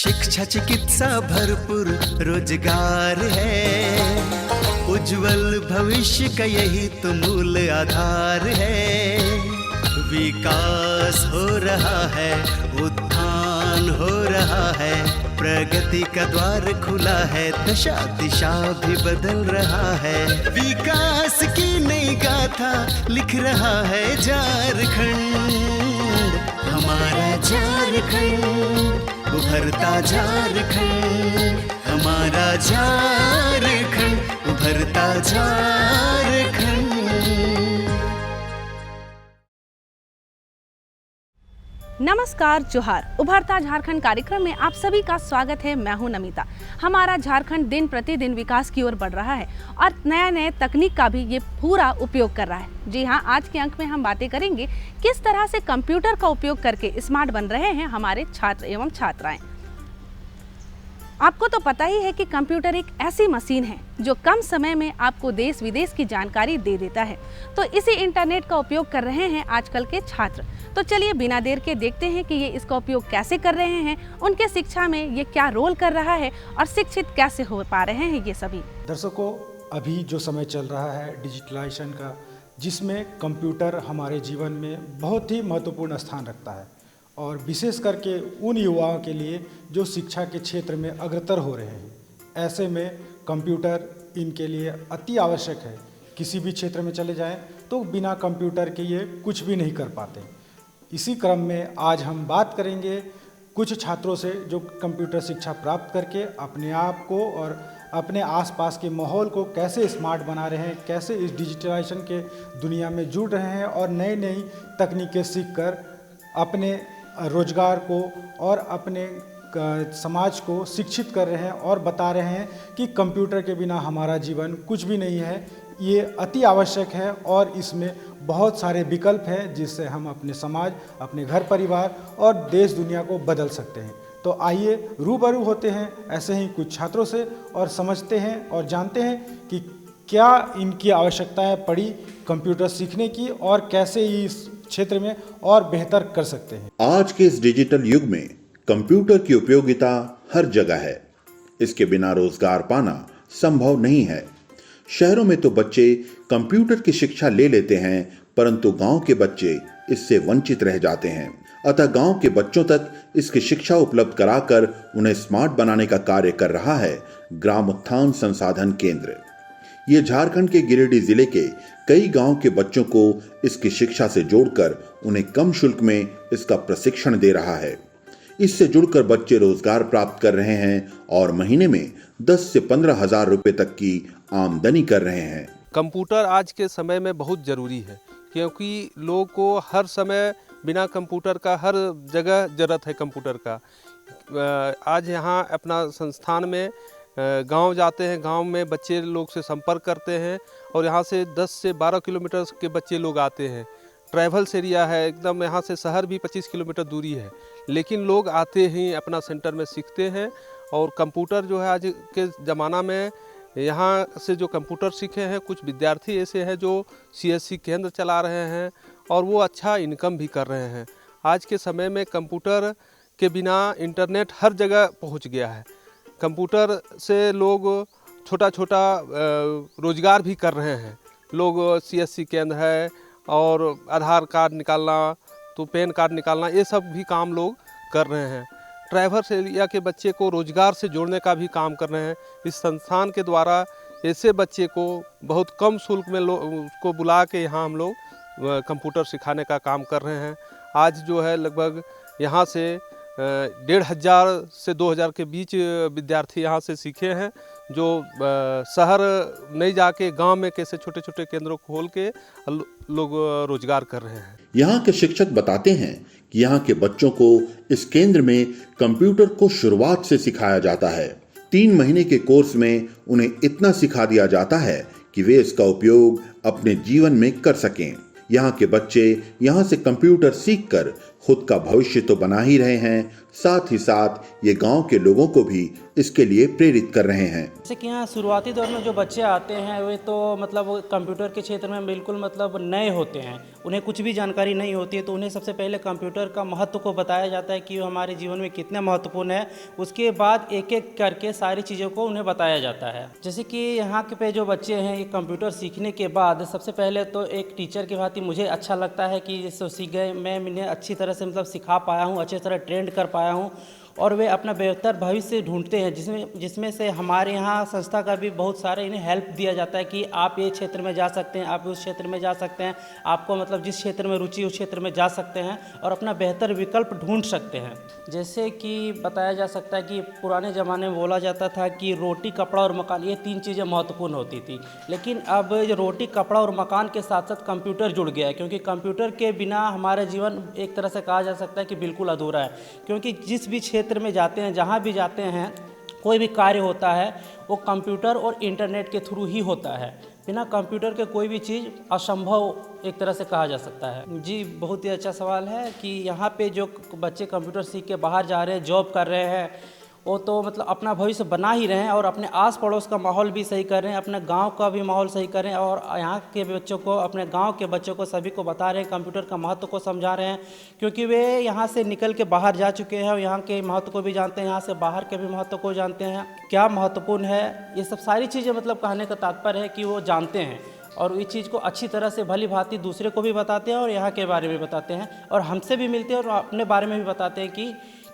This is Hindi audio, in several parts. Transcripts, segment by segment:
शिक्षा चिकित्सा भरपूर रोजगार है, उज्जवल भविष्य का यही तो मूल आधार है। विकास हो रहा है, उत्थान हो रहा है, प्रगति का द्वार खुला है, दशा दिशा भी बदल रहा है। विकास की नई गाथा लिख रहा है झारखंड, हमारा झारखंड, उभरता झारखंड, हमारा झारखंड, उभरता झारखंड। नमस्कार, जोहार। उभरता झारखंड कार्यक्रम में आप सभी का स्वागत है। मैं हूं नमिता। हमारा झारखंड दिन प्रतिदिन विकास की ओर बढ़ रहा है और नए तकनीक का भी ये पूरा उपयोग कर रहा है। जी हां, आज के अंक में हम बातें करेंगे किस तरह से कंप्यूटर का उपयोग करके स्मार्ट बन रहे हैं हमारे छात्र एवं छात्राएं। आपको तो पता ही है कि कंप्यूटर एक ऐसी मशीन है जो कम समय में आपको देश विदेश की जानकारी दे देता है। तो इसी इंटरनेट का उपयोग कर रहे हैं आजकल के छात्र। तो चलिए बिना देर के देखते हैं कि ये इसका उपयोग कैसे कर रहे हैं, उनके शिक्षा में ये क्या रोल कर रहा है और शिक्षित कैसे हो पा रहे हैं ये सभी। दर्शकों, अभी जो समय चल रहा है डिजिटलाइजेशन का, जिसमें कंप्यूटर हमारे जीवन में बहुत ही महत्वपूर्ण स्थान रखता है और विशेष करके उन युवाओं के लिए जो शिक्षा के क्षेत्र में अग्रसर हो रहे हैं। ऐसे में कंप्यूटर इनके लिए अति आवश्यक है। किसी भी क्षेत्र में चले जाएं तो बिना कंप्यूटर के ये कुछ भी नहीं कर पाते। इसी क्रम में आज हम बात करेंगे कुछ छात्रों से जो कंप्यूटर शिक्षा प्राप्त करके अपने आप को और अपने आसपास के माहौल को कैसे स्मार्ट बना रहे हैं, कैसे इस डिजिटलाइजेशन के दुनिया में जुड़ रहे हैं और नई नई तकनीकें सीखकर अपने रोजगार को और अपने समाज को शिक्षित कर रहे हैं और बता रहे हैं कि कंप्यूटर के बिना हमारा जीवन कुछ भी नहीं है। ये अति आवश्यक है और इसमें बहुत सारे विकल्प हैं जिससे हम अपने समाज, अपने घर परिवार और देश दुनिया को बदल सकते हैं। तो आइए रूबरू होते हैं ऐसे ही कुछ छात्रों से और समझते हैं और जानते हैं कि क्या इनकी आवश्यकताएं पड़ी कंप्यूटर सीखने की और कैसे इस क्षेत्र में और बेहतर कर सकते हैं। आज के इस डिजिटल युग में कंप्यूटर की उपयोगिता हर जगह है। इसके बिना रोजगार पाना संभव नहीं है। शहरों में तो बच्चे कंप्यूटर की शिक्षा ले लेते हैं, परंतु गांव के बच्चे इससे वंचित रह जाते हैं। अतः गांव के बच्चों तक इसकी शिक्षा उपलब्ध कराकर उन्हें स्मार्ट बनाने का कार्य कर रहा है ग्राम उत्थान संसाधन केंद्र। ये झारखंड के गिरिडीह जिले के कई गांव के बच्चों को इसकी शिक्षा से जोड़कर उन्हें कम शुल्क में इसका प्रशिक्षण दे रहा है। इससे जुड़कर बच्चे रोजगार प्राप्त कर रहे हैं और महीने में 10 से 15 हजार रुपए तक की आमदनी कर रहे हैं। कंप्यूटर आज के समय में बहुत ज़रूरी है, क्योंकि लोग को हर समय बिना कंप्यूटर का हर जगह ज़रूरत है कंप्यूटर का। आज यहाँ अपना संस्थान में गांव जाते हैं, गांव में बच्चे लोग से संपर्क करते हैं और यहाँ से 10 से 12 किलोमीटर के बच्चे लोग आते हैं। ट्रैवल्स एरिया है एकदम, यहाँ से शहर भी 25 किलोमीटर दूरी है, लेकिन लोग आते ही अपना सेंटर में सीखते हैं। और कंप्यूटर जो है आज के ज़माना में यहाँ से जो कंप्यूटर सीखे हैं, कुछ विद्यार्थी ऐसे हैं जो CSC केंद्र चला रहे हैं और वो अच्छा इनकम भी कर रहे हैं। आज के समय में कंप्यूटर के बिना इंटरनेट हर जगह पहुँच गया है। कंप्यूटर से लोग छोटा छोटा रोजगार भी कर रहे हैं। लोग CSC केंद्र है और आधार कार्ड निकालना, तो पैन कार्ड निकालना, ये सब भी काम लोग कर रहे हैं। ट्राइवर्स एरिया के बच्चे को रोजगार से जोड़ने का भी काम कर रहे हैं। इस संस्थान के द्वारा ऐसे बच्चे को बहुत कम शुल्क में उसको बुला के यहाँ हम लोग कंप्यूटर सिखाने का काम कर रहे हैं। आज जो है लगभग यहाँ से 1500 से 2000 के बीच विद्यार्थी यहाँ से सीखे हैं, जो शहर नहीं जाके गांव में कैसे छोटे छोटे केंद्रों खोल के लोग रोजगार कर रहे हैं। यहाँ के शिक्षक बताते हैं कि यहाँ के बच्चों को इस केंद्र में कंप्यूटर को शुरुआत से सिखाया जाता है। 3 महीने के कोर्स में उन्हें इतना सिखा दिया जाता है कि वे इसका उपयोग अपने जीवन में कर सकें। यहाँ के बच्चे यहाँ से कंप्यूटर सीखकर खुद का भविष्य तो बना ही रहे हैं, साथ ही साथ ये गांव के लोगों को भी इसके लिए प्रेरित कर रहे हैं। जैसे कि यहाँ शुरुआती दौर में जो बच्चे आते हैं वे तो मतलब कंप्यूटर के क्षेत्र में बिल्कुल मतलब नए होते हैं, उन्हें कुछ भी जानकारी नहीं होती है, तो उन्हें सबसे पहले कंप्यूटर का महत्व को बताया जाता है कि वो हमारे जीवन में कितने महत्वपूर्ण है। उसके बाद एक एक करके सारी चीज़ों को उन्हें बताया जाता है। जैसे कि यहाँ के पे जो बच्चे हैं ये कंप्यूटर सीखने के बाद सबसे पहले तो एक टीचर की भांति मुझे अच्छा लगता है कि जैसे सीख गए, मैं इन्हें अच्छी तरह से मतलब सिखा पाया हूँ, अच्छी तरह ट्रेंड कर पाया हूँ और वे अपना बेहतर भविष्य ढूंढते हैं, जिसमें से हमारे यहाँ संस्था का भी बहुत सारे इन्हें हेल्प दिया जाता है कि आप ये क्षेत्र में जा सकते हैं, आप उस क्षेत्र में जा सकते हैं, आपको मतलब जिस क्षेत्र में रुचि उस क्षेत्र में जा सकते हैं और अपना बेहतर विकल्प ढूंढ सकते हैं। जैसे कि बताया जा सकता है कि पुराने ज़माने में बोला जाता था कि रोटी, कपड़ा और मकान, ये 3 चीज़ें महत्वपूर्ण होती थी, लेकिन अब रोटी, कपड़ा और मकान के साथ साथ कंप्यूटर जुड़ गया है, क्योंकि कंप्यूटर के बिना हमारा जीवन एक तरह से कहा जा सकता है कि बिल्कुल अधूरा है। क्योंकि जिस भी क्षेत्र में जाते हैं, जहाँ भी जाते हैं, कोई भी कार्य होता है वो कंप्यूटर और इंटरनेट के थ्रू ही होता है। बिना कंप्यूटर के कोई भी चीज़ असंभव एक तरह से कहा जा सकता है। जी, बहुत ही अच्छा सवाल है कि यहाँ पे जो बच्चे कंप्यूटर सीख के बाहर जा रहे हैं, जॉब कर रहे हैं, वो तो मतलब अपना भविष्य बना ही रहे हैं और अपने आस पड़ोस का माहौल भी सही कर रहे हैं, अपने गांव का भी माहौल सही कर रहे हैं और यहाँ के बच्चों को, अपने गांव के बच्चों को, सभी को बता रहे हैं, कंप्यूटर का महत्व को समझा रहे हैं, क्योंकि वे यहाँ से निकल के बाहर जा चुके हैं और यहाँ के महत्व को भी जानते हैं, यहाँ से बाहर के भी महत्व को जानते हैं, क्या महत्वपूर्ण है। ये सब सारी चीज़ें मतलब कहने का तात्पर्य है कि वो जानते हैं और इस चीज़ को अच्छी तरह से भली भांति दूसरे को भी बताते हैं और यहाँ के बारे में बताते हैं और हमसे भी मिलते हैं और अपने बारे में भी बताते हैं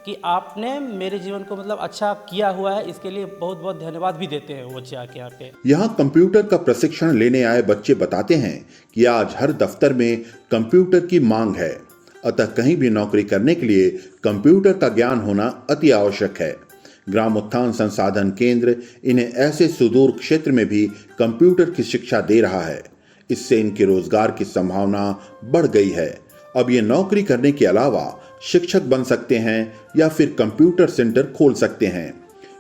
कि आपने मेरे जीवन को मतलब अच्छा किया हुआ है, इसके लिए बहुत बहुत धन्यवाद भी देते हैं वो जाके यहाँ पे। यहाँ कंप्यूटर का प्रशिक्षण लेने आए बच्चे बताते हैं कि आज हर दफ्तर में कंप्यूटर की मांग है, अतः कहीं भी नौकरी करने के लिए कंप्यूटर का ज्ञान होना अति आवश्यक है। ग्राम उत्थान संसाधन केंद्र इन्हें ऐसे सुदूर क्षेत्र में भी कंप्यूटर की शिक्षा दे रहा है। इससे इनके रोजगार की संभावना बढ़ गई है। अब ये नौकरी करने के अलावा शिक्षक बन सकते हैं या फिर कंप्यूटर सेंटर खोल सकते हैं।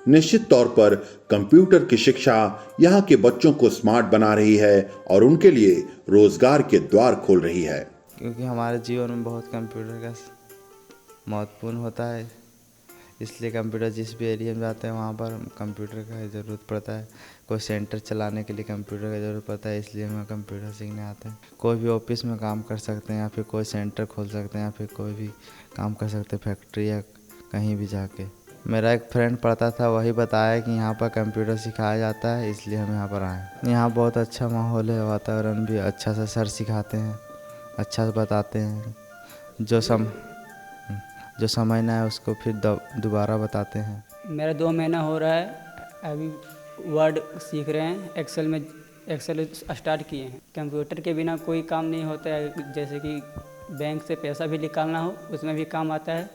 निश्चित तौर पर कंप्यूटर की शिक्षा यहाँ के बच्चों को स्मार्ट बना रही है और उनके लिए रोजगार के द्वार खोल रही है। क्योंकि हमारे जीवन में बहुत कंप्यूटर का महत्वपूर्ण होता है, इसलिए कंप्यूटर जिस भी एरिया में जाते हैं वहाँ पर कंप्यूटर का ज़रूरत पड़ता है। कोई सेंटर चलाने के लिए कंप्यूटर का ज़रूरत पड़ता है, इसलिए हमें कंप्यूटर सीखने आते हैं। कोई भी ऑफिस में काम कर सकते हैं या फिर कोई सेंटर खोल सकते हैं या फिर कोई भी काम कर सकते हैं, फैक्ट्री या कहीं भी जाके। मेरा एक फ्रेंड पढ़ता था, वही बताया कि यहाँ पर कंप्यूटर सिखाया जाता है, इसलिए हम यहाँ पर आए। यहाँ बहुत अच्छा माहौल है, वातावरण भी अच्छा से सर सिखाते हैं, अच्छा से बताते हैं, जो समझना है उसको फिर दोबारा बताते हैं। मेरा 2 महीना हो रहा है, अभी वर्ड सीख रहे हैं, एक्सेल स्टार्ट किए हैं। कंप्यूटर के बिना कोई काम नहीं होता है, जैसे कि बैंक से पैसा भी निकालना हो उसमें भी काम आता है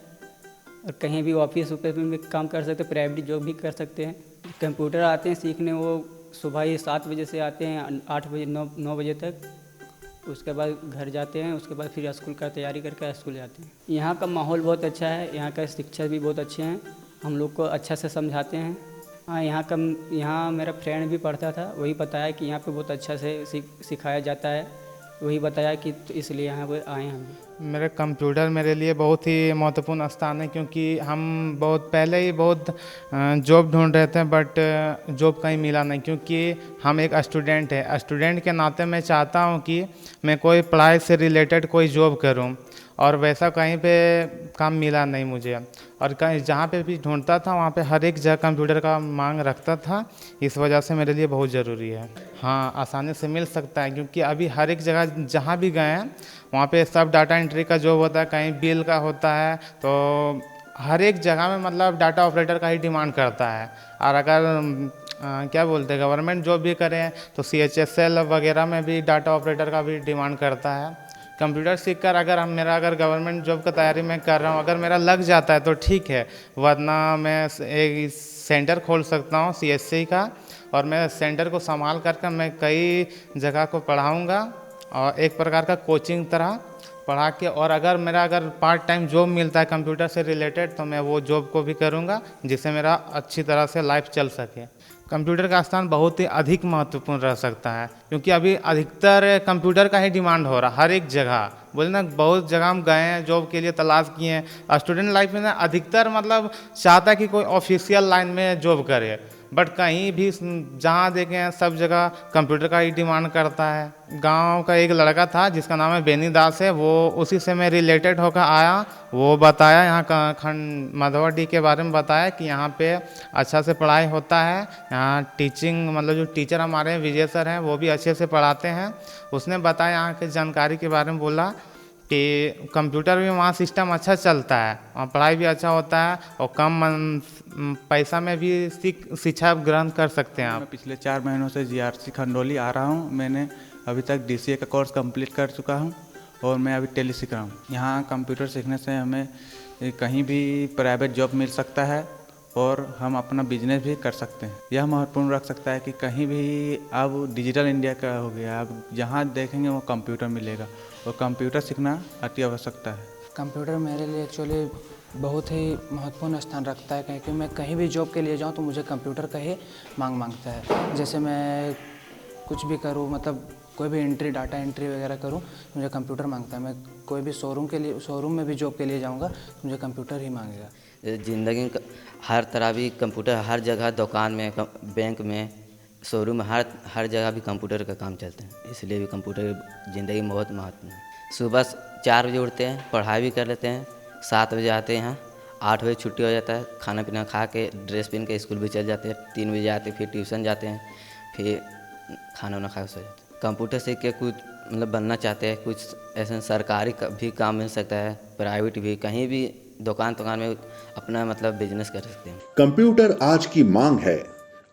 और कहीं भी ऑफिस में भी काम कर सकते हैं, प्राइवेट जॉब भी कर सकते हैं। कंप्यूटर आते हैं सीखने, वो सुबह ही 7 बजे से आते हैं 8 बजे 9 बजे तक, उसके बाद घर जाते हैं, उसके बाद फिर स्कूल का तैयारी करके स्कूल जाते हैं। यहाँ का माहौल बहुत अच्छा है, यहाँ का शिक्षक भी बहुत अच्छे हैं, हम लोग को अच्छा से समझाते हैं। हाँ, यहाँ मेरा फ्रेंड भी पढ़ता था, वही बताया कि यहाँ पे बहुत अच्छा से सिखाया जाता है, वही बताया कि तो इसलिए यहाँ पर आए हम। मेरा कंप्यूटर मेरे लिए बहुत ही महत्वपूर्ण स्थान है, क्योंकि हम बहुत पहले ही बहुत जॉब ढूंढ रहे थे, बट जॉब कहीं मिला नहीं। क्योंकि हम एक स्टूडेंट है, स्टूडेंट के नाते मैं चाहता हूँ कि मैं कोई पढ़ाई से रिलेटेड कोई जॉब करूँ, और वैसा कहीं पे काम मिला नहीं मुझे। और कहीं जहाँ पे भी ढूंढता था वहाँ पे हर एक जगह कंप्यूटर का मांग रखता था, इस वजह से मेरे लिए बहुत ज़रूरी है। हाँ, आसानी से मिल सकता है, क्योंकि अभी हर एक जगह जहाँ भी गए हैं वहाँ पे सब डाटा एंट्री का जॉब होता है, कहीं बिल का होता है, तो हर एक जगह में मतलब डाटा ऑपरेटर का ही डिमांड करता है। और अगर क्या बोलते हैं गवर्नमेंट जॉब भी करें तो CHSL वगैरह में भी डाटा ऑपरेटर का भी डिमांड करता है। कंप्यूटर सीखकर अगर गवर्नमेंट जॉब का तैयारी मैं कर रहा हूँ, अगर मेरा लग जाता है तो ठीक है, वरना मैं एक सेंटर खोल सकता हूँ CSC का, और मैं सेंटर को संभाल करके मैं कई जगह को पढ़ाऊँगा और एक प्रकार का कोचिंग तरह पढ़ा के, और अगर पार्ट टाइम जॉब मिलता है कंप्यूटर से रिलेटेड तो मैं वो जॉब को भी करूँगा, जिससे मेरा अच्छी तरह से लाइफ चल सके। कंप्यूटर का स्थान बहुत ही अधिक महत्वपूर्ण रह सकता है, क्योंकि अभी अधिकतर कंप्यूटर का ही डिमांड हो रहा है हर एक जगह, बोले ना बहुत जगह हम गए हैं, जॉब के लिए तलाश किए हैं। स्टूडेंट लाइफ में ना अधिकतर मतलब चाहता है कि कोई ऑफिशियल लाइन में जॉब करे, बट कहीं भी जहाँ देखे हैं सब जगह कंप्यूटर का ही डिमांड करता है। गांव का एक लड़का था जिसका नाम है बेनी दास है, वो उसी से मैं रिलेटेड होकर आया। वो बताया यहाँ का खंड मधुवाडी के बारे में बताया कि यहाँ पे अच्छा से पढ़ाई होता है। यहाँ टीचिंग मतलब जो टीचर हमारे विजय सर हैं वो भी अच्छे से पढ़ाते हैं। उसने बताया यहाँ की जानकारी के बारे में, बोला कि कंप्यूटर भी वहाँ सिस्टम अच्छा चलता है, वहाँ पढ़ाई भी अच्छा होता है और कम पैसा में भी शिक्षा ग्रहण कर सकते हैं आप। मैं पिछले 4 महीनों से जीआरसी खंडोली आ रहा हूँ। मैंने अभी तक डीसीए का कोर्स कंप्लीट कर चुका हूँ और मैं अभी टेली सीख रहा हूँ। यहाँ कंप्यूटर सीखने से हमें कहीं भी प्राइवेट जॉब मिल सकता है और हम अपना बिजनेस भी कर सकते हैं। यह महत्वपूर्ण रख सकता है कि कहीं भी अब डिजिटल इंडिया का हो गया, अब जहाँ देखेंगे वो कंप्यूटर मिलेगा और कंप्यूटर सीखना अति आवश्यकता है। कंप्यूटर मेरे लिए एक्चुअली बहुत ही महत्वपूर्ण स्थान रखता है, क्योंकि मैं कहीं भी जॉब के लिए जाऊँ तो मुझे कंप्यूटर का ही मांगता है। जैसे मैं कुछ भी करूँ, मतलब कोई भी एंट्री, डाटा एंट्री वगैरह करूँ, मुझे कंप्यूटर मांगता है। मैं कोई भी शोरूम में भी जॉब के लिए जाऊँगा तो मुझे कंप्यूटर ही मांगेगा। ज़िंदगी में हर तरह भी कंप्यूटर, हर जगह दुकान में, बैंक में, शोरूम में, हर जगह भी कंप्यूटर का काम चलता है। इसलिए भी कंप्यूटर ज़िंदगी में बहुत महत्वपूर्ण है। सुबह 4 बजे उठते हैं, पढ़ाई भी कर लेते हैं, 7 बजे आते हैं, 8 बजे छुट्टी हो जाता है, खाना पीना खा के ड्रेस पहन के स्कूल भी चल जाते हैं, 3 बजे आते हैं, फिर ट्यूशन जाते हैं, फिर खाना वाना खा के सो जाते हैं। कंप्यूटर सीख के कुछ मतलब बनना चाहते हैं, कुछ ऐसा सरकारी भी काम मिल सकता है, प्राइवेट भी, कहीं भी दुकान में अपना मतलब बिजनेस कर सकते हैं। कंप्यूटर आज की मांग है।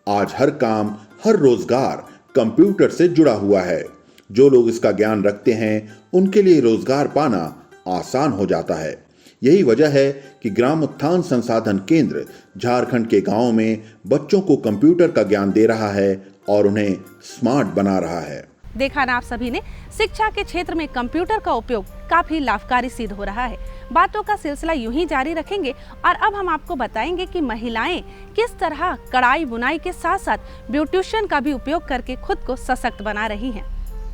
आज हर काम, हर रोजगार कंप्यूटर से जुड़ा हुआ है। जो लोग इसका ज्ञान रखते हैं उनके लिए रोजगार पाना आसान हो जाता है। यही वजह है कि ग्राम उत्थान संसाधन केंद्र झारखंड के गांवों में बच्चों को कंप्यूटर का ज्ञान दे रहा है और उन्हें स्मार्ट बना रहा है। देखा ना आप सभी ने, शिक्षा के क्षेत्र में कंप्यूटर का उपयोग काफी लाभकारी सिद्ध हो रहा है। बातों का सिलसिला यूं ही जारी रखेंगे और अब हम आपको बताएंगे कि महिलाएं किस तरह कढ़ाई बुनाई के साथ साथ ब्यूटिशियन का भी उपयोग करके खुद को सशक्त बना रही हैं।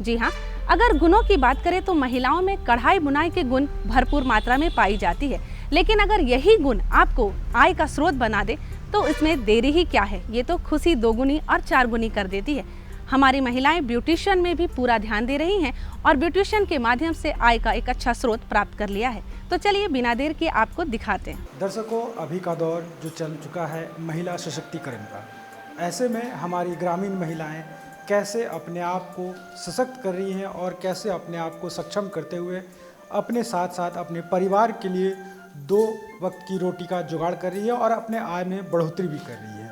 जी हाँ, अगर गुणों की बात करें तो महिलाओं में कढ़ाई बुनाई के गुण भरपूर मात्रा में पाई जाती है, लेकिन अगर यही गुण आपको आय का स्रोत बना दे तो इसमें देरी ही क्या है, ये तो खुशी 2 गुनी और 4 गुनी कर देती है। हमारी महिलाएं ब्यूटिशियन में भी पूरा ध्यान दे रही हैं और ब्यूटिशियन के माध्यम से आय का एक अच्छा स्रोत प्राप्त कर लिया है। तो चलिए बिना देर के आपको दिखाते हैं। दर्शकों, अभी का दौर जो चल चुका है महिला सशक्तिकरण का, ऐसे में हमारी ग्रामीण महिलाएं कैसे अपने आप को सशक्त कर रही हैं और कैसे अपने आप को सक्षम करते हुए अपने साथ साथ अपने परिवार के लिए 2 वक्त की रोटी का जुगाड़ कर रही है और अपने आय में बढ़ोतरी भी कर रही है,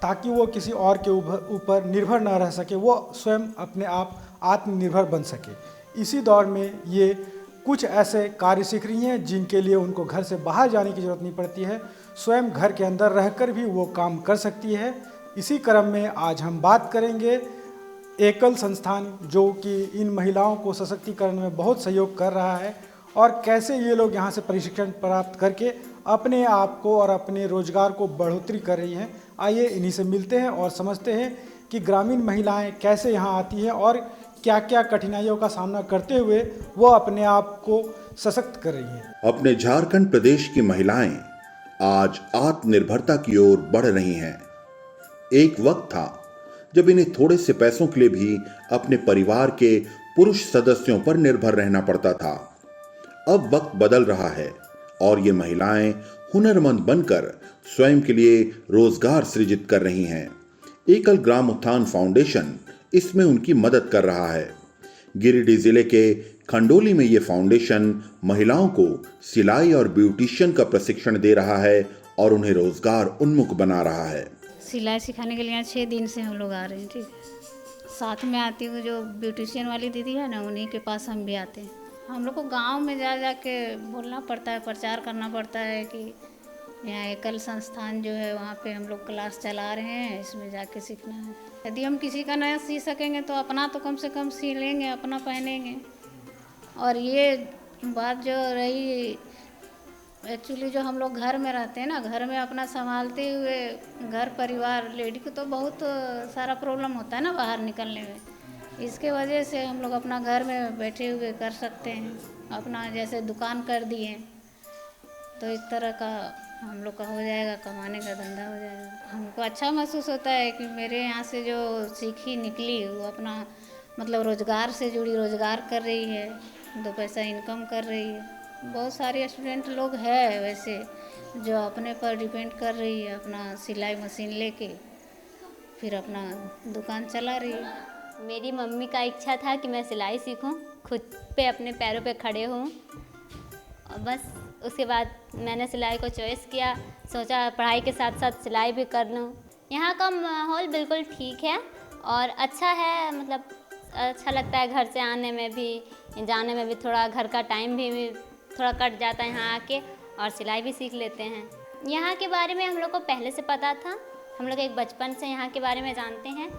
ताकि वो किसी और के ऊपर निर्भर ना रह सके, वो स्वयं अपने आप आत्मनिर्भर बन सके। इसी दौर में ये कुछ ऐसे कार्य सीख रही हैं जिनके लिए उनको घर से बाहर जाने की ज़रूरत नहीं पड़ती है, स्वयं घर के अंदर रहकर भी वो काम कर सकती है। इसी क्रम में आज हम बात करेंगे एकल संस्थान जो कि इन महिलाओं को सशक्तिकरण में बहुत सहयोग कर रहा है और कैसे ये लोग यहाँ से प्रशिक्षण प्राप्त करके अपने आप को और अपने रोजगार को बढ़ोतरी कर रही हैं। आइए इन्हीं से मिलते हैं और समझते हैं कि ग्रामीण महिलाएं कैसे यहाँ आती हैं और क्या क्या कठिनाइयों का सामना करते हुए वो अपने आप को सशक्त कर रही हैं। अपने झारखंड प्रदेश की महिलाएं आज आत्मनिर्भरता की ओर बढ़ रही हैं। एक वक्त था जब इन्हें थोड़े से पैसों के लिए भी अपने परिवार के पुरुष सदस्यों पर निर्भर रहना पड़ता था। अब वक्त बदल रहा है और ये महिलाएं हुनरमंद बनकर स्वयं के लिए रोजगार सृजित कर रही हैं। एकल ग्राम उत्थान फाउंडेशन इसमें उनकी मदद कर रहा है। गिरिडीह जिले के खंडोली में ये फाउंडेशन महिलाओं को सिलाई और ब्यूटिशियन का प्रशिक्षण दे रहा है और उन्हें रोजगार उन्मुख बना रहा है। सिलाई सिखाने के लिए 6 दिन से हम लोग आ रहे हैं। ठीक है, साथ में आती हूँ जो ब्यूटिशियन वाली दीदी है ना, उन्हीं के पास हम भी आते हैं। हम लोग को गांव में जा के बोलना पड़ता है, प्रचार करना पड़ता है कि यहाँ एकल संस्थान जो है वहाँ पे हम लोग क्लास चला रहे हैं, इसमें जाके सीखना है। यदि हम किसी का नया सी सकेंगे तो अपना तो कम से कम सी लेंगे, अपना पहनेंगे। और ये बात जो रही एक्चुअली जो हम लोग घर में रहते हैं ना, घर में अपना संभालते हुए घर परिवार, लेडी को तो बहुत सारा प्रॉब्लम होता है ना बाहर निकलने में। इसके वजह से हम लोग अपना घर में बैठे हुए कर सकते हैं अपना जैसे दुकान कर दिए तो इस तरह का हम लोग का हो जाएगा, कमाने का धंधा हो जाएगा। हमको अच्छा महसूस होता है कि मेरे यहाँ से जो सीखी निकली वो अपना मतलब रोज़गार से जुड़ी रोज़गार कर रही है, 2 पैसा इनकम कर रही है। बहुत सारे स्टूडेंट लोग हैं वैसे जो अपने पर डिपेंड कर रही है, अपना सिलाई मशीन लेके फिर अपना दुकान चला रही है। मेरी मम्मी का इच्छा था कि मैं सिलाई सीखूं, खुद पे अपने पैरों पे खड़े हूं, और बस उसके बाद मैंने सिलाई को चॉइस किया, सोचा पढ़ाई के साथ साथ सिलाई भी कर लूं। यहाँ का माहौल बिल्कुल ठीक है और अच्छा है, मतलब अच्छा लगता है घर से आने में भी, जाने में भी। थोड़ा घर का टाइम भी थोड़ा कट जाता है यहाँ आके, और सिलाई भी सीख लेते हैं। यहाँ के बारे में हम लोग को पहले से पता था, हम लोग एक बचपन से यहाँ के बारे में जानते हैं।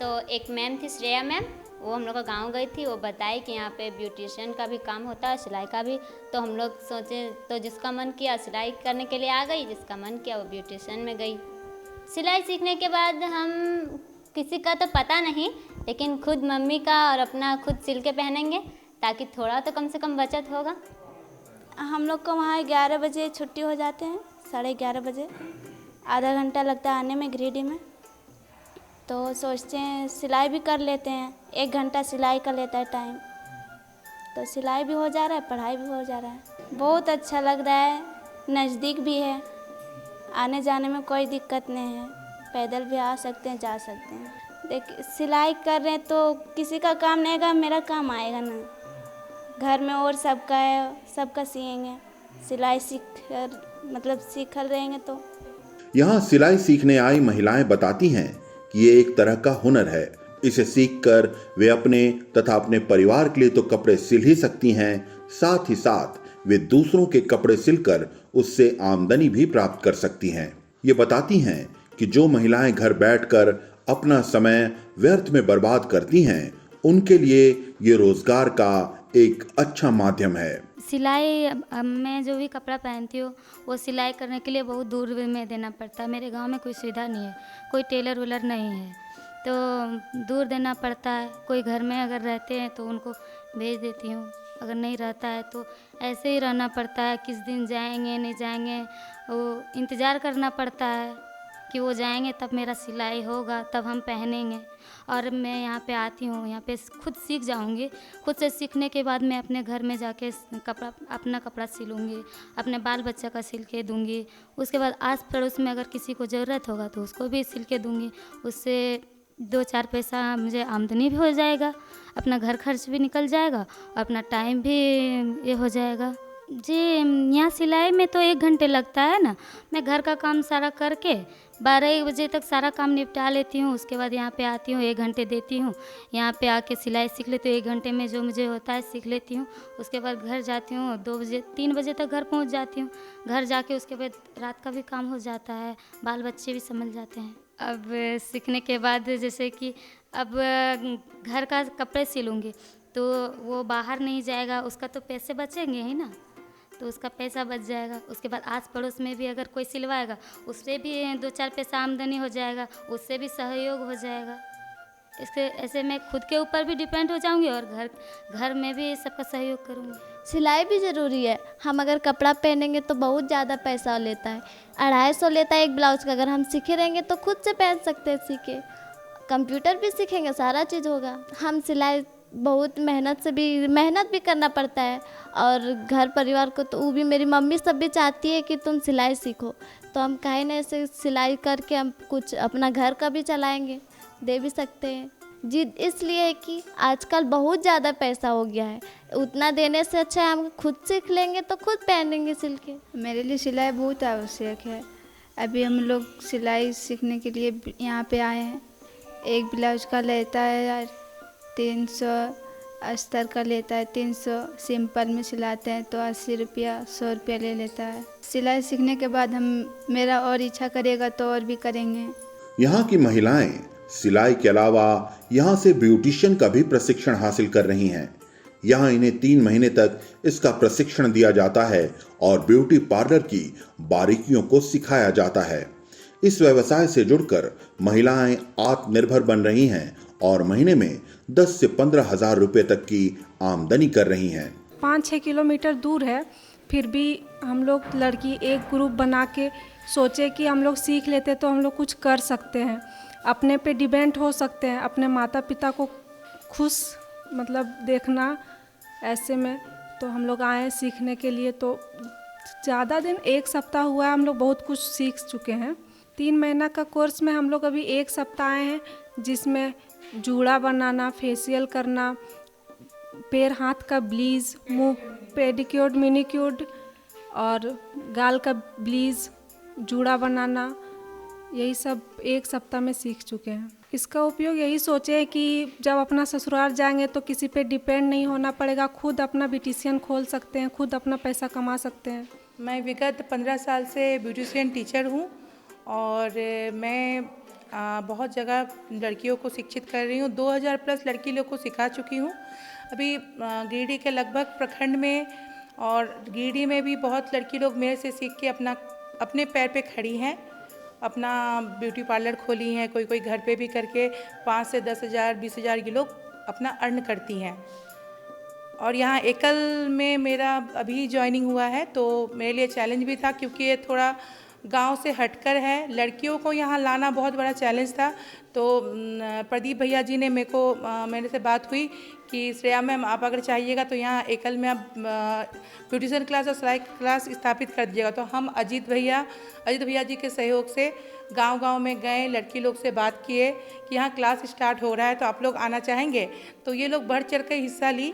तो एक मैम थी श्रेया मैम, वो हम लोग का गांव गई थी, वो बताई कि यहाँ पे ब्यूटिशियन का भी काम होता है, सिलाई का भी। तो हम लोग सोचे, तो जिसका मन किया सिलाई करने के लिए आ गई, जिसका मन किया वो ब्यूटिशियन में गई। सिलाई सीखने के बाद हम किसी का तो पता नहीं, लेकिन खुद मम्मी का और अपना खुद सिल के पहनेंगे ताकि थोड़ा तो कम से कम बचत होगा। हम लोग को वहाँ 11 बजे छुट्टी हो जाते हैं, 11:30 बजे। आधा घंटा लगता है आने में गिरिडीह में। तो सोचते हैं सिलाई भी कर लेते हैं, 1 घंटा सिलाई का लेता है टाइम, तो सिलाई भी हो जा रहा है, पढ़ाई भी हो जा रहा है। बहुत अच्छा लग रहा है, नज़दीक भी है, आने जाने में कोई दिक्कत नहीं है, पैदल भी आ सकते हैं, जा सकते हैं। देखिए सिलाई कर रहे हैं तो किसी का काम नहीं आएगा, मेरा काम आएगा ना। घर में और सबका है, सबका सिएंगे, सिलाई सीख रहेंगे तो। यहाँ सिलाई सीखने आई महिलाएं बताती हैं कि ये एक तरह का हुनर है। इसे सीखकर वे अपने तथा अपने परिवार के लिए तो कपड़े सिल ही सकती हैं, साथ ही साथ वे दूसरों के कपड़े सिलकर उससे आमदनी भी प्राप्त कर सकती हैं। ये बताती हैं कि जो महिलाएं घर बैठकर अपना समय व्यर्थ में बर्बाद करती हैं, उनके लिए ये रोजगार का एक अच्छा माध्यम है। सिलाई मैं जो भी कपड़ा पहनती हूँ वो सिलाई करने के लिए बहुत दूर में देना पड़ता है। मेरे गांव में कोई सुविधा नहीं है, कोई टेलर वेलर नहीं है, तो दूर देना पड़ता है। कोई घर में अगर रहते हैं तो उनको भेज देती हूँ, अगर नहीं रहता है तो ऐसे ही रहना पड़ता है। किस दिन जाएंगे नहीं जाएंगे वो इंतज़ार करना पड़ता है कि वो जाएंगे तब मेरा सिलाई होगा, तब हम पहनेंगे। और मैं यहाँ पे आती हूँ, यहाँ पे खुद सीख जाऊँगी। खुद से सीखने के बाद मैं अपने घर में जाके अपना कपड़ा सिलूँगी, अपने बाल बच्चा का सिल के दूँगी। उसके बाद आस पड़ोस में अगर किसी को ज़रूरत होगा तो उसको भी सिल के दूँगी। उससे 2-4 पैसा मुझे आमदनी भी हो जाएगा, अपना घर खर्च भी निकल जाएगा और अपना टाइम भी ये हो जाएगा। जी यहाँ सिलाई में तो 1 घंटे लगता है ना। मैं घर का काम सारा करके 12-1 बजे तक सारा काम निपटा लेती हूँ। उसके बाद यहाँ पे आती हूँ, 1 घंटे देती हूँ, यहाँ पे आके सिलाई सीख लेती हूँ। 1 घंटे में जो मुझे होता है सीख लेती हूँ। उसके बाद घर जाती हूँ, 2 बजे 3 बजे तक घर पहुँच जाती हूँ। घर जाके उसके बाद रात का भी काम हो जाता है, बाल बच्चे भी संभल जाते हैं। अब सीखने के बाद जैसे कि अब घर का कपड़े सिलूँगी तो वो बाहर नहीं जाएगा, उसका तो पैसे बचेंगे ही ना, तो उसका पैसा बच जाएगा। उसके बाद आस पड़ोस में भी अगर कोई सिलवाएगा उससे भी 2-4 पैसा आमदनी हो जाएगा, उससे भी सहयोग हो जाएगा। इसके ऐसे मैं खुद के ऊपर भी डिपेंड हो जाऊंगी और घर में भी सबका सहयोग करूंगी। सिलाई भी ज़रूरी है। हम अगर कपड़ा पहनेंगे तो बहुत ज़्यादा पैसा लेता है, 250 लेता है एक ब्लाउज का। अगर हम सीखे रहेंगे तो खुद से पहन सकते हैं सीखे। कंप्यूटर भी सीखेंगे, सारा चीज़ होगा। हम सिलाई बहुत मेहनत भी करना पड़ता है, और घर परिवार को तो वो भी मेरी मम्मी सब भी चाहती है कि तुम सिलाई सीखो, तो हम काहे ना ऐसे सिलाई करके हम कुछ अपना घर का भी चलाएंगे, दे भी सकते हैं। जी इसलिए कि आजकल बहुत ज़्यादा पैसा हो गया है, उतना देने से अच्छा है हम खुद सीख लेंगे तो खुद पहनेंगे सिल के। मेरे लिए सिलाई बहुत आवश्यक है। अभी हम लोग सिलाई सीखने के लिए यहाँ पे आए हैं। एक ब्लाउज का लेता है 300, अस्तर का लेता है 300, सिंपल में सिलाते हैं तो 80 रुपया 100 रुपया ले लेता है। सिलाई सीखने के बाद मेरा और इच्छा करेगा तो और भी करेंगे। यहाँ की महिलाएं सिलाई के अलावा यहाँ से ब्यूटिशियन का भी प्रशिक्षण हासिल कर रही हैं। यहाँ इन्हें 3 महीने तक इसका प्रशिक्षण दिया जाता है और ब्यूटी पार्लर की बारीकियों को सिखाया जाता है। इस व्यवसाय से जुड़कर महिलाएं आत्मनिर्भर बन रही हैं और महीने में 10 से 15 हजार रुपए तक की आमदनी कर रही हैं। 5-6 किलोमीटर दूर है, फिर भी हम लोग लड़की एक ग्रुप बना के सोचे कि हम लोग सीख लेते तो हम लोग कुछ कर सकते हैं, अपने पे डिपेंड हो सकते हैं, अपने माता पिता को खुश मतलब देखना ऐसे में। तो हम लोग आए सीखने के लिए, तो ज़्यादा दिन 1 सप्ताह हुआ है, हम लोग बहुत कुछ सीख चुके हैं। 3 महीना का कोर्स में हम लोग अभी 1 सप्ताह आए हैं, जिसमें जूड़ा बनाना, फेशियल करना, पैर हाथ का ब्लीच, मुंह पेडिक्योर मिनीक्योर और गाल का ब्लीच, जूड़ा बनाना, यही सब 1 सप्ताह में सीख चुके हैं। इसका उपयोग यही सोचे कि जब अपना ससुराल जाएंगे तो किसी पे डिपेंड नहीं होना पड़ेगा, खुद अपना ब्यूटिशियन खोल सकते हैं, खुद अपना पैसा कमा सकते हैं। मैं विगत 15 साल से ब्यूटिशियन टीचर हूँ और मैं बहुत जगह लड़कियों को शिक्षित कर रही हूँ। 2000 प्लस लड़की लोग को सिखा चुकी हूँ। अभी गिरिडीह के लगभग प्रखंड में और गिरिडीह में भी बहुत लड़की लोग मेरे से सीख के अपने पैर पे खड़ी हैं, अपना ब्यूटी पार्लर खोली हैं, कोई घर पे भी करके 5 से 10,000 20,000 की लोग अपना अर्न करती हैं। और यहाँ एकल में मेरा अभी ज्वाइनिंग हुआ है, तो मेरे लिए चैलेंज भी था क्योंकि ये थोड़ा गांव से हटकर है, लड़कियों को यहाँ लाना बहुत बड़ा चैलेंज था। तो प्रदीप भैया जी ने मेरे से बात हुई कि श्रेया मैम आप अगर चाहिएगा तो यहाँ एकल में आप ब्यूटिशियन क्लास और सिलाई क्लास स्थापित कर दीजिएगा। तो हम अजीत भैया जी के सहयोग से गांव-गांव में गए, लड़की लोग से बात किए कि यहाँ क्लास स्टार्ट हो रहा है तो आप लोग आना चाहेंगे। तो ये लोग बढ़ चढ़ कर हिस्सा ली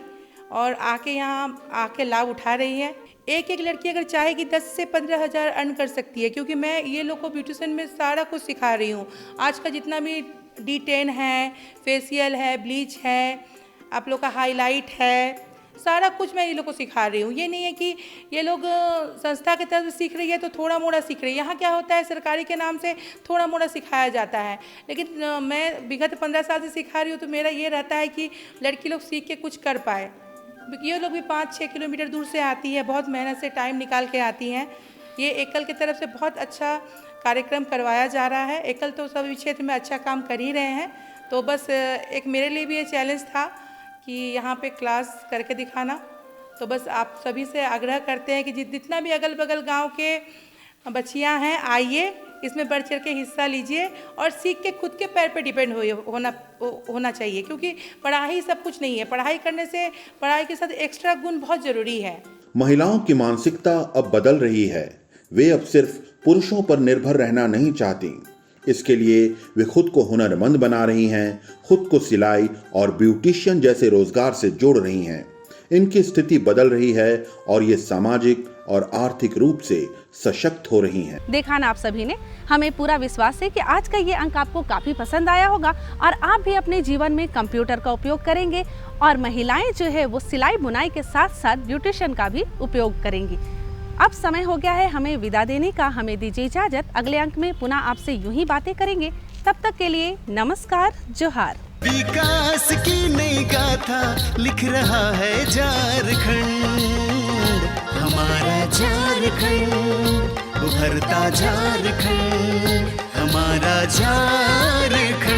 और यहाँ आके लाभ उठा रही है। एक लड़की अगर चाहेगी 10 से 15,000 अर्न कर सकती है, क्योंकि मैं ये लोग को ब्यूटिशियन में सारा कुछ सिखा रही हूँ। आज का जितना भी D10 है, फेशियल है, ब्लीच है, आप लोग का हाईलाइट है, सारा कुछ मैं ये लोग को सिखा रही हूँ। ये नहीं है कि ये लोग संस्था की तरफ से सीख रही है तो थोड़ा मोड़ा सीख रही है। यहाँ क्या होता है, सरकारी के नाम से थोड़ा मोड़ा सिखाया जाता है, लेकिन मैं विगत 15 साल से सिखा रही हूँ तो मेरा ये रहता है कि लड़की लोग सीख के कुछ कर पाए। ये लोग भी 5-6 किलोमीटर दूर से आती है, बहुत मेहनत से टाइम निकाल के आती हैं। ये एकल की तरफ से बहुत अच्छा कार्यक्रम करवाया जा रहा है। एकल तो सभी क्षेत्र में अच्छा काम कर ही रहे हैं, तो बस एक मेरे लिए भी ये चैलेंज था कि यहाँ पे क्लास करके दिखाना। तो बस आप सभी से आग्रह करते हैं कि जितना भी अगल बगल गांव के बच्चियाँ हैं, आइए, इसमें बढ़ चढ़ के हिस्सा लीजिए और सीख के खुद के पैर पे डिपेंड होना चाहिए, क्योंकि पढ़ाई सब कुछ नहीं है। पढ़ाई करने से पढ़ाई के साथ एक्स्ट्रा गुण बहुत ज़रूरी है। महिलाओं की मानसिकता अब बदल रही है। वे अब सिर्फ पुरुषों पर निर्भर रहना नहीं चाहती। इसके लिए वे खुद को हुनरमंद बना रही हैं, खुद को सिलाई और ब्यूटिशियन जैसे रोजगार से जोड़ रही हैं। इनकी स्थिति बदल रही है और ये सामाजिक और आर्थिक रूप से सशक्त हो रही हैं। देखा ना आप सभी ने, हमें पूरा विश्वास है कि आज का ये अंक आपको काफी पसंद आया होगा और आप भी अपने जीवन में कंप्यूटर का उपयोग करेंगे और महिलाएं जो है वो सिलाई बुनाई के साथ साथ ब्यूटिशियन का भी उपयोग करेंगी। अब समय हो गया है हमें विदा देने का, हमें दीजिए इजाजत। अगले अंक में पुनः आपसे यूं ही बातें करेंगे। तब तक के लिए नमस्कार, जोहार। विकास की नई गाथा लिख रहा है झारखंड, हमारा झारखंड, उभरता झारखंड, हमारा झारखंड।